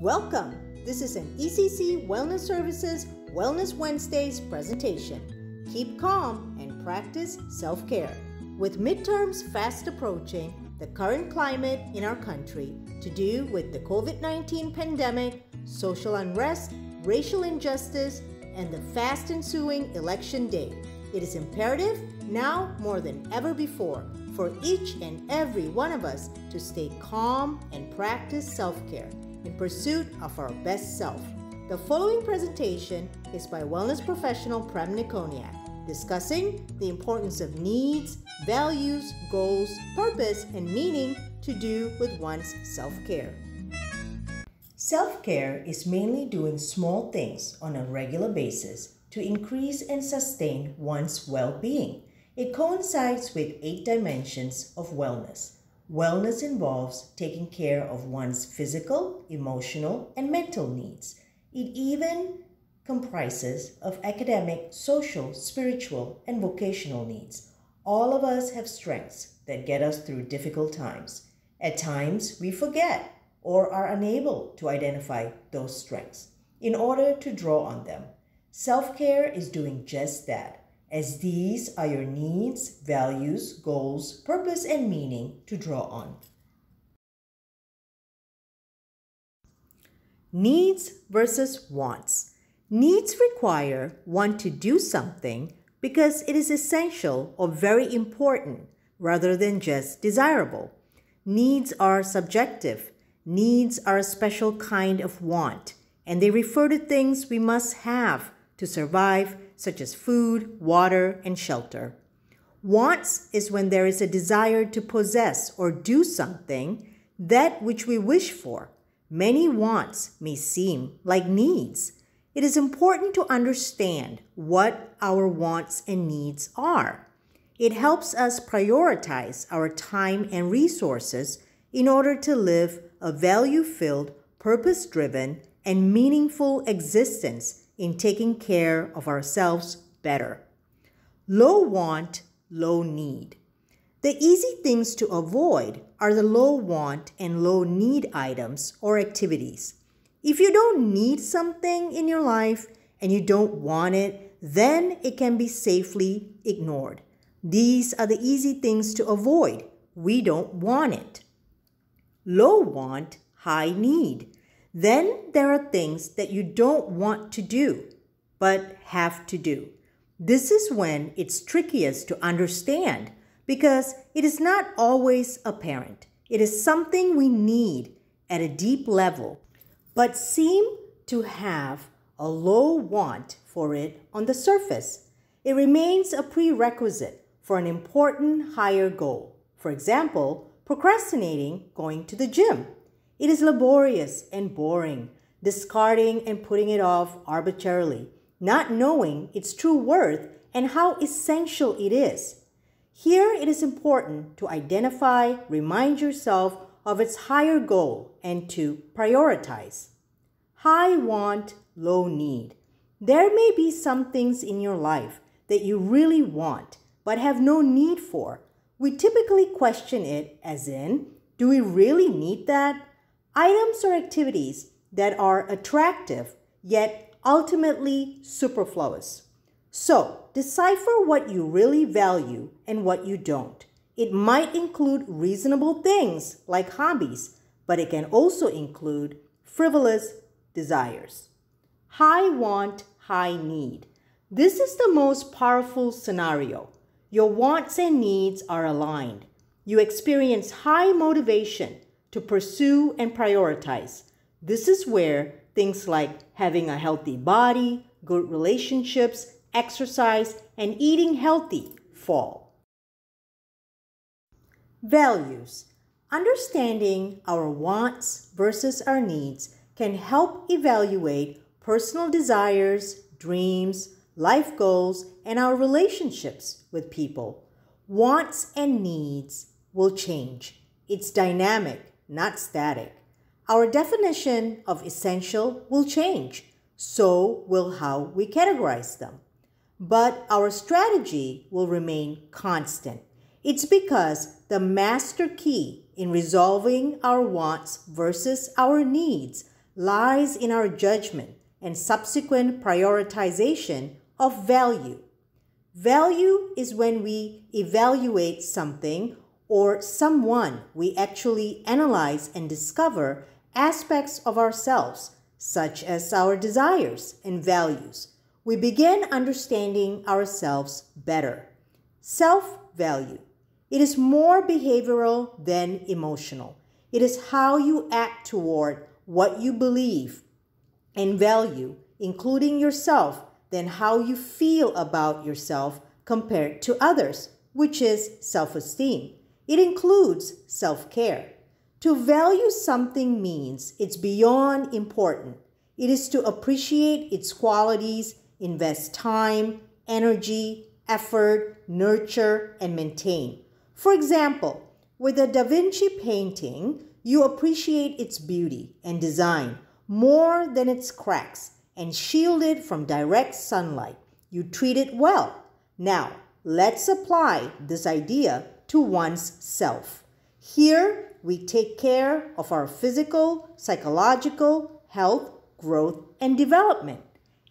Welcome! This is an ECC Wellness Services Wellness Wednesdays presentation. Keep calm and practice self-care. With midterms fast approaching, the current climate in our country to do with the COVID-19 pandemic, social unrest, racial injustice, and the fast ensuing election day, it is imperative now more than ever before for each and every one of us to stay calm and practice self-care in pursuit of our best self. The following presentation is by wellness professional Prem Nikoniuk, discussing the importance of needs, values, goals, purpose, and meaning to do with one's self-care. Self-care is mainly doing small things on a regular basis to increase and sustain one's well-being. It coincides with 8 dimensions of wellness. Wellness involves taking care of one's physical, emotional, and mental needs. It even comprises of academic, social, spiritual, and vocational needs. All of us have strengths that get us through difficult times. At times, we forget or are unable to identify those strengths in order to draw on them. Self-care is doing just that, as these are your needs, values, goals, purpose, and meaning to draw on. Needs versus wants. Needs require one to do something because it is essential or very important rather than just desirable. Needs are subjective. Needs are a special kind of want, and they refer to things we must have to survive, such as food, water, and shelter. Wants is when there is a desire to possess or do something, that which we wish for. Many wants may seem like needs. It is important to understand what our wants and needs are. It helps us prioritize our time and resources in order to live a value-filled, purpose-driven, and meaningful existence in taking care of ourselves better. Low want, low need. The easy things to avoid are the low want and low need items or activities. If you don't need something in your life and you don't want it, then it can be safely ignored. These are the easy things to avoid. We don't want it. Low want, high need. Then there are things that you don't want to do, but have to do. This is when it's trickiest to understand because it is not always apparent. It is something we need at a deep level, but seem to have a low want for it on the surface. It remains a prerequisite for an important higher goal. For example, procrastinating going to the gym. It is laborious and boring, discarding and putting it off arbitrarily, not knowing its true worth and how essential it is. Here it is important to identify, remind yourself of its higher goal, and to prioritize. High want, low need. There may be some things in your life that you really want but have no need for. We typically question it as in, do we really need that? Items or activities that are attractive yet ultimately superfluous. So, decipher what you really value and what you don't. It might include reasonable things like hobbies, but it can also include frivolous desires. High want, high need. This is the most powerful scenario. Your wants and needs are aligned. You experience high motivation to pursue and prioritize. This is where things like having a healthy body, good relationships, exercise, and eating healthy fall. Values. Understanding our wants versus our needs can help evaluate personal desires, dreams, life goals, and our relationships with people. Wants and needs will change. It's dynamic, not static. Our definition of essential will change. So will how we categorize them. But our strategy will remain constant. It's because the master key in resolving our wants versus our needs lies in our judgment and subsequent prioritization of value. Value is when we evaluate something or someone. We actually analyze and discover aspects of ourselves, such as our desires and values. We begin understanding ourselves better. Self-value. It is more behavioral than emotional. It is how you act toward what you believe and value, including yourself, than how you feel about yourself compared to others, which is self-esteem. It includes self-care. To value something means it's beyond important. It is to appreciate its qualities, invest time, energy, effort, nurture, and maintain. For example, with a Da Vinci painting, you appreciate its beauty and design more than its cracks and shield it from direct sunlight. You treat it well. Now, let's apply this idea to one's self. Here, we take care of our physical, psychological, health, growth, and development.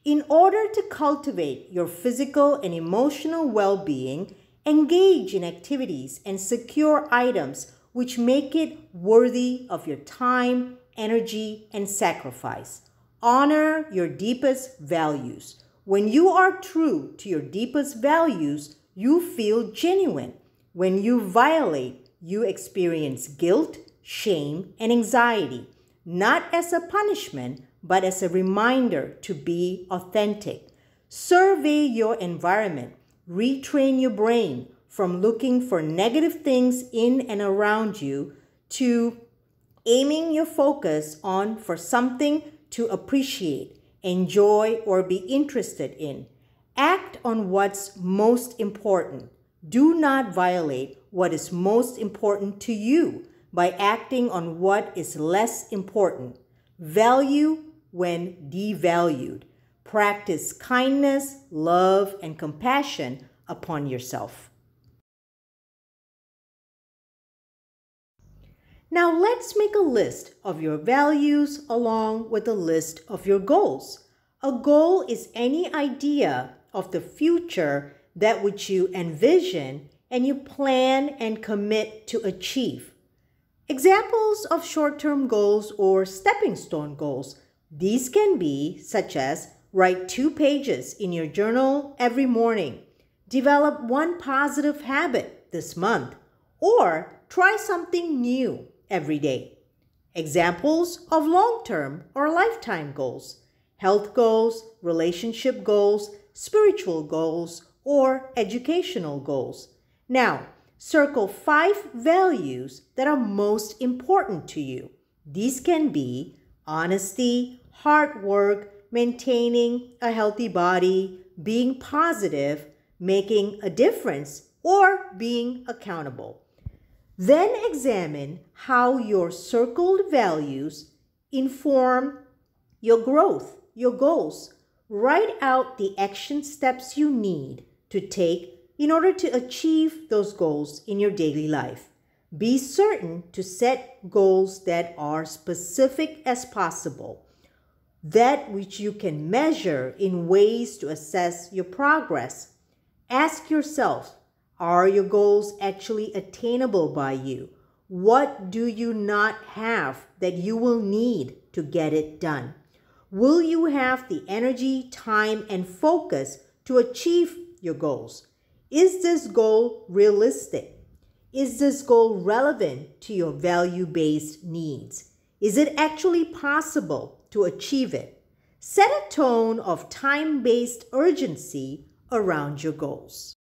In order to cultivate your physical and emotional well-being, engage in activities and secure items which make it worthy of your time, energy, and sacrifice. Honor your deepest values. When you are true to your deepest values, you feel genuine. When you violate, you experience guilt, shame, and anxiety, not as a punishment, but as a reminder to be authentic. Survey your environment. Retrain your brain from looking for negative things in and around you to aiming your focus on for something to appreciate, enjoy, or be interested in. Act on what's most important. Do not violate what is most important to you by acting on what is less important. Value when devalued. Practice kindness, love, and compassion upon yourself. Now let's make a list of your values along with a list of your goals. A goal is any idea of the future that which you envision and you plan and commit to achieve. Examples of short-term goals or stepping stone goals. These can be such as write 2 pages in your journal every morning, develop 1 positive habit this month, or try something new every day. Examples of long-term or lifetime goals. Health goals, relationship goals, spiritual goals, or educational goals. Now, circle 5 values that are most important to you. These can be honesty, hard work, maintaining a healthy body, being positive, making a difference, or being accountable. Then examine how your circled values inform your growth, your goals. Write out the action steps you need to take in order to achieve those goals in your daily life. Be certain to set goals that are specific as possible, that which you can measure in ways to assess your progress. Ask yourself, are your goals actually attainable by you? What do you not have that you will need to get it done? Will you have the energy, time, and focus to achieve your goals? Is this goal realistic? Is this goal relevant to your value-based needs? Is it actually possible to achieve it? Set a tone of time-based urgency around your goals.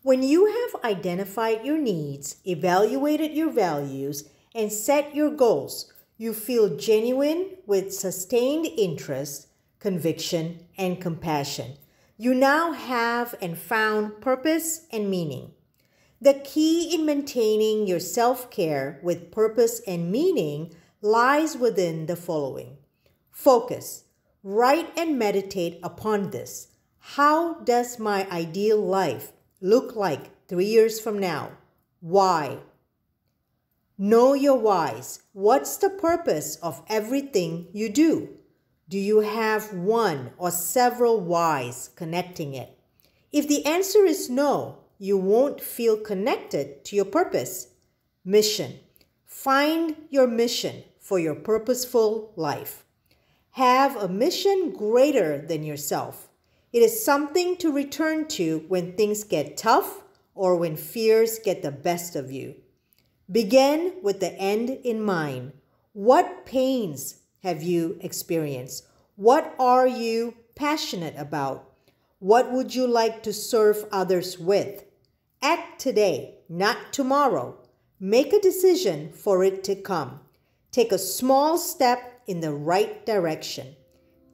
When you have identified your needs, evaluated your values, and set your goals, you feel genuine with sustained interest, conviction, and compassion. You now have and found purpose and meaning. The key in maintaining your self-care with purpose and meaning lies within the following. Focus. Write and meditate upon this. How does my ideal life look like 3 years from now? Why? Know your whys. What's the purpose of everything you do? Do you have one or several whys connecting it? If the answer is no, you won't feel connected to your purpose. Mission. Find your mission for your purposeful life. Have a mission greater than yourself. It is something to return to when things get tough or when fears get the best of you. Begin with the end in mind. What pains have you experienced? What are you passionate about? What would you like to serve others with? Act today, not tomorrow. Make a decision for it to come. Take a small step in the right direction.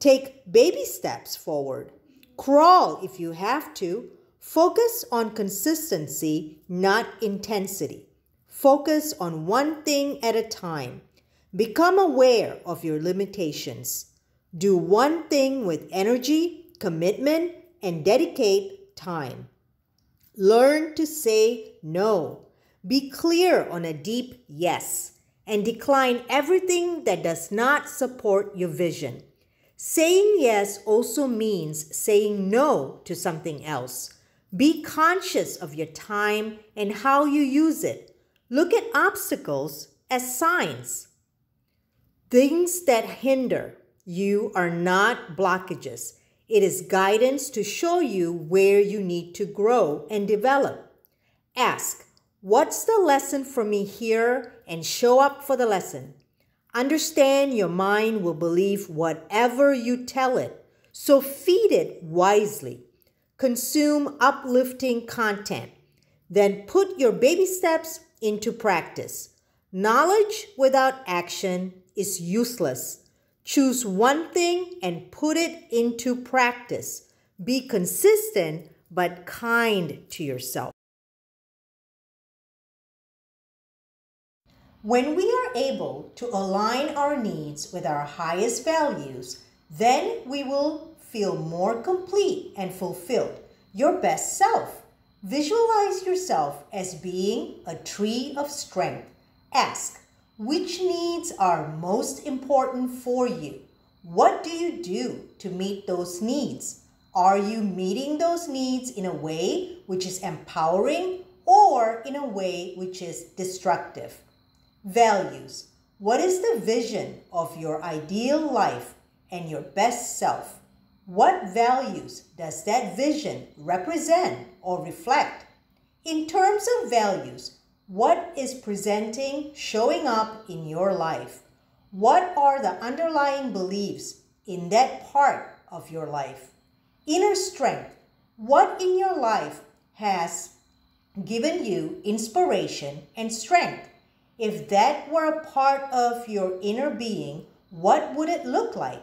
Take baby steps forward. Crawl if you have to. Focus on consistency, not intensity. Focus on one thing at a time. Become aware of your limitations. Do one thing with energy, commitment, and dedicate time. Learn to say no. Be clear on a deep yes, and decline everything that does not support your vision. Saying yes also means saying no to something else. Be conscious of your time and how you use it. Look at obstacles as signs. Things that hinder you are not blockages. It is guidance to show you where you need to grow and develop. Ask, what's the lesson for me here, and show up for the lesson. Understand your mind will believe whatever you tell it, so feed it wisely. Consume uplifting content. Then put your baby steps into practice. Knowledge without action is useless. Choose one thing and put it into practice. Be consistent but kind to yourself. When we are able to align our needs with our highest values, then we will feel more complete and fulfilled, your best self. Visualize yourself as being a tree of strength. Ask, which needs are most important for you? What do you do to meet those needs? Are you meeting those needs in a way which is empowering or in a way which is destructive? Values. What is the vision of your ideal life and your best self? What values does that vision represent or reflect? In terms of values, what is presenting, showing up in your life? What are the underlying beliefs in that part of your life? Inner strength. What in your life has given you inspiration and strength? If that were a part of your inner being, what would it look like?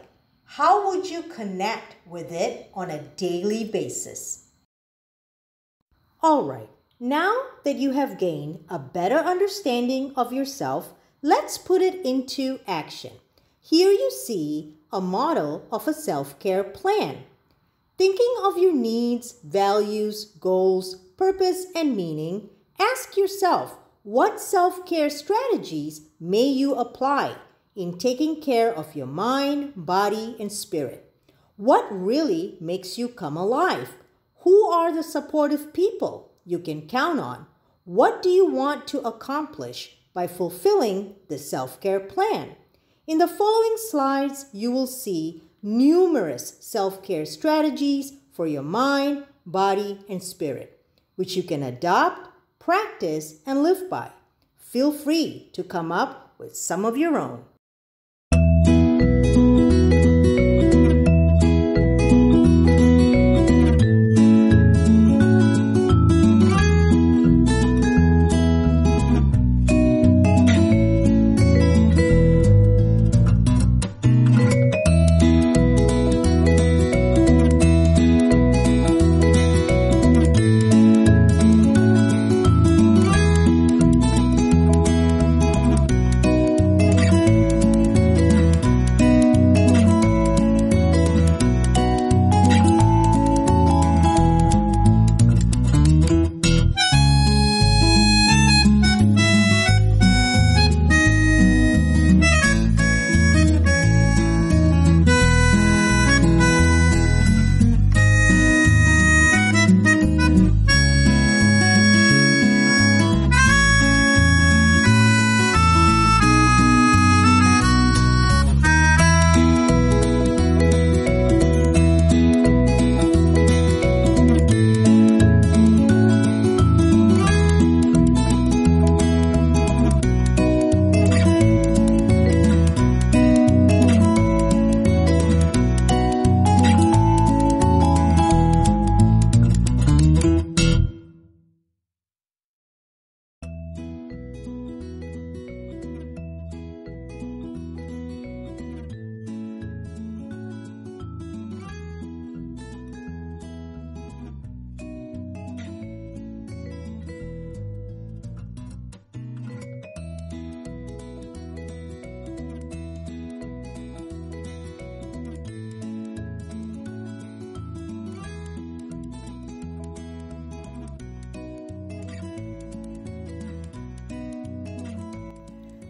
How would you connect with it on a daily basis? All right, now that you have gained a better understanding of yourself, let's put it into action. Here you see a model of a self-care plan. Thinking of your needs, values, goals, purpose, and meaning, ask yourself, what self-care strategies may you apply in taking care of your mind, body, and spirit? What really makes you come alive? Who are the supportive people you can count on? What do you want to accomplish by fulfilling the self-care plan? In the following slides, you will see numerous self-care strategies for your mind, body, and spirit, which you can adopt, practice, and live by. Feel free to come up with some of your own.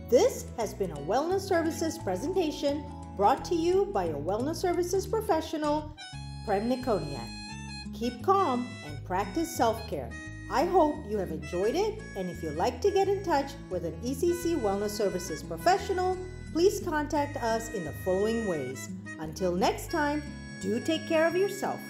This has been a Wellness Services presentation brought to you by your Wellness Services professional, Prem Nikoniuk. Keep calm and practice self-care. I hope you have enjoyed it, and if you'd like to get in touch with an ECC Wellness Services professional, please contact us in the following ways. Until next time, do take care of yourself.